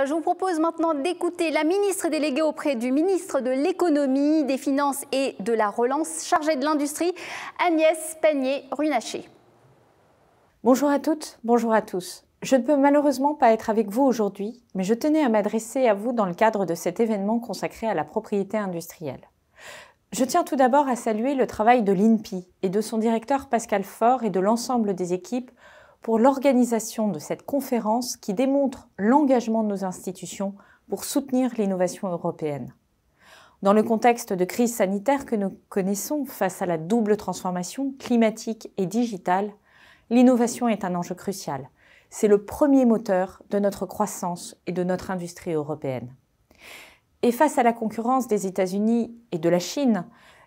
Je vous propose maintenant d'écouter la ministre déléguée auprès du ministre de l'Économie, des Finances et de la Relance, chargée de l'Industrie, Agnès Pannier-Runacher. Bonjour à toutes, bonjour à tous. Je ne peux malheureusement pas être avec vous aujourd'hui, mais je tenais à m'adresser à vous dans le cadre de cet événement consacré à la propriété industrielle. Je tiens tout d'abord à saluer le travail de l'INPI et de son directeur Pascal Faure et de l'ensemble des équipes pour l'organisation de cette conférence qui démontre l'engagement de nos institutions pour soutenir l'innovation européenne. Dans le contexte de crise sanitaire que nous connaissons face à la double transformation climatique et digitale, l'innovation est un enjeu crucial. C'est le premier moteur de notre croissance et de notre industrie européenne. Et face à la concurrence des États-Unis et de la Chine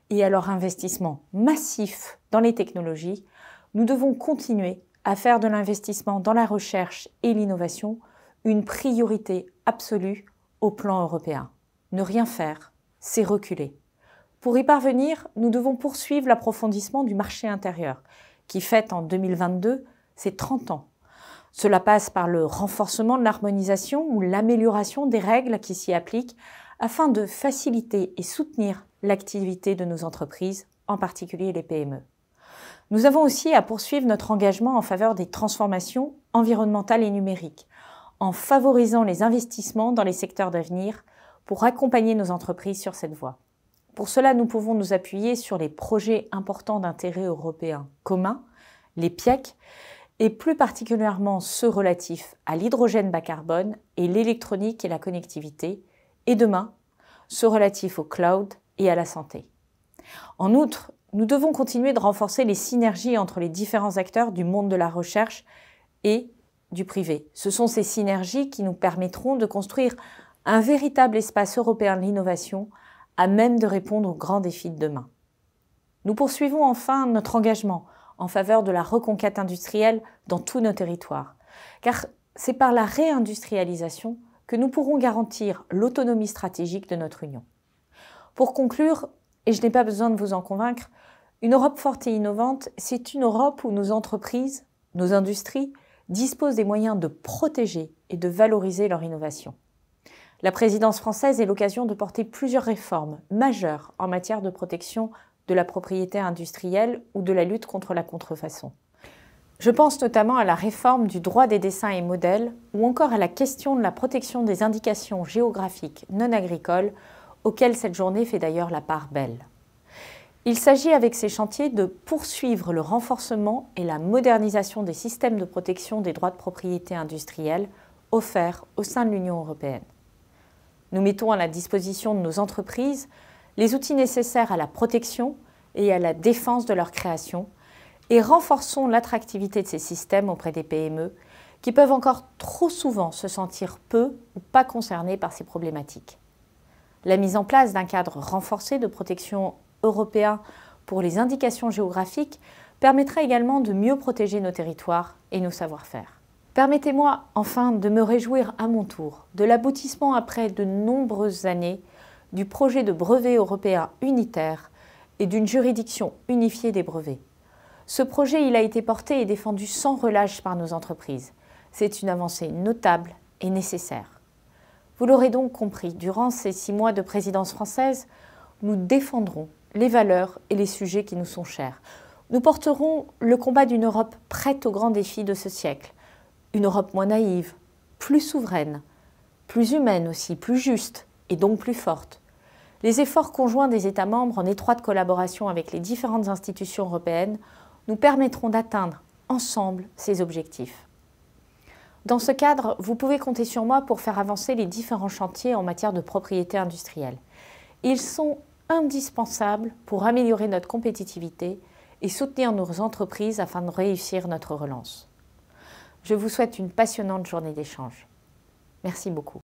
et à leur investissement massif dans les technologies, nous devons continuer à faire de l'investissement dans la recherche et l'innovation une priorité absolue au plan européen. Ne rien faire, c'est reculer. Pour y parvenir, nous devons poursuivre l'approfondissement du marché intérieur, qui fête en 2022 ses 30 ans. Cela passe par le renforcement de l'harmonisation ou l'amélioration des règles qui s'y appliquent afin de faciliter et soutenir l'activité de nos entreprises, en particulier les PME. Nous avons aussi à poursuivre notre engagement en faveur des transformations environnementales et numériques, en favorisant les investissements dans les secteurs d'avenir pour accompagner nos entreprises sur cette voie. Pour cela, nous pouvons nous appuyer sur les projets importants d'intérêt européen commun, les PIEC, et plus particulièrement ceux relatifs à l'hydrogène bas carbone et l'électronique et la connectivité, et demain, ceux relatifs au cloud et à la santé. En outre, nous devons continuer de renforcer les synergies entre les différents acteurs du monde de la recherche et du privé. Ce sont ces synergies qui nous permettront de construire un véritable espace européen de l'innovation à même de répondre aux grands défis de demain. Nous poursuivons enfin notre engagement en faveur de la reconquête industrielle dans tous nos territoires, car c'est par la réindustrialisation que nous pourrons garantir l'autonomie stratégique de notre Union. Pour conclure, et je n'ai pas besoin de vous en convaincre, une Europe forte et innovante, c'est une Europe où nos entreprises, nos industries, disposent des moyens de protéger et de valoriser leur innovation. La présidence française est l'occasion de porter plusieurs réformes majeures en matière de protection de la propriété industrielle ou de la lutte contre la contrefaçon. Je pense notamment à la réforme du droit des dessins et modèles ou encore à la question de la protection des indications géographiques non agricoles auxquelles cette journée fait d'ailleurs la part belle. Il s'agit avec ces chantiers de poursuivre le renforcement et la modernisation des systèmes de protection des droits de propriété industrielle offerts au sein de l'Union européenne. Nous mettons à la disposition de nos entreprises les outils nécessaires à la protection et à la défense de leur création et renforçons l'attractivité de ces systèmes auprès des PME qui peuvent encore trop souvent se sentir peu ou pas concernées par ces problématiques. La mise en place d'un cadre renforcé de protection européen pour les indications géographiques permettra également de mieux protéger nos territoires et nos savoir-faire. Permettez-moi enfin de me réjouir à mon tour de l'aboutissement après de nombreuses années du projet de brevet européen unitaire et d'une juridiction unifiée des brevets. Ce projet, il a été porté et défendu sans relâche par nos entreprises. C'est une avancée notable et nécessaire. Vous l'aurez donc compris, durant ces 6 mois de présidence française, nous défendrons les valeurs et les sujets qui nous sont chers. Nous porterons le combat d'une Europe prête aux grands défis de ce siècle. Une Europe moins naïve, plus souveraine, plus humaine aussi, plus juste et donc plus forte. Les efforts conjoints des États membres en étroite collaboration avec les différentes institutions européennes nous permettront d'atteindre ensemble ces objectifs. Dans ce cadre, vous pouvez compter sur moi pour faire avancer les différents chantiers en matière de propriété industrielle. Ils sont indispensables pour améliorer notre compétitivité et soutenir nos entreprises afin de réussir notre relance. Je vous souhaite une passionnante journée d'échange. Merci beaucoup.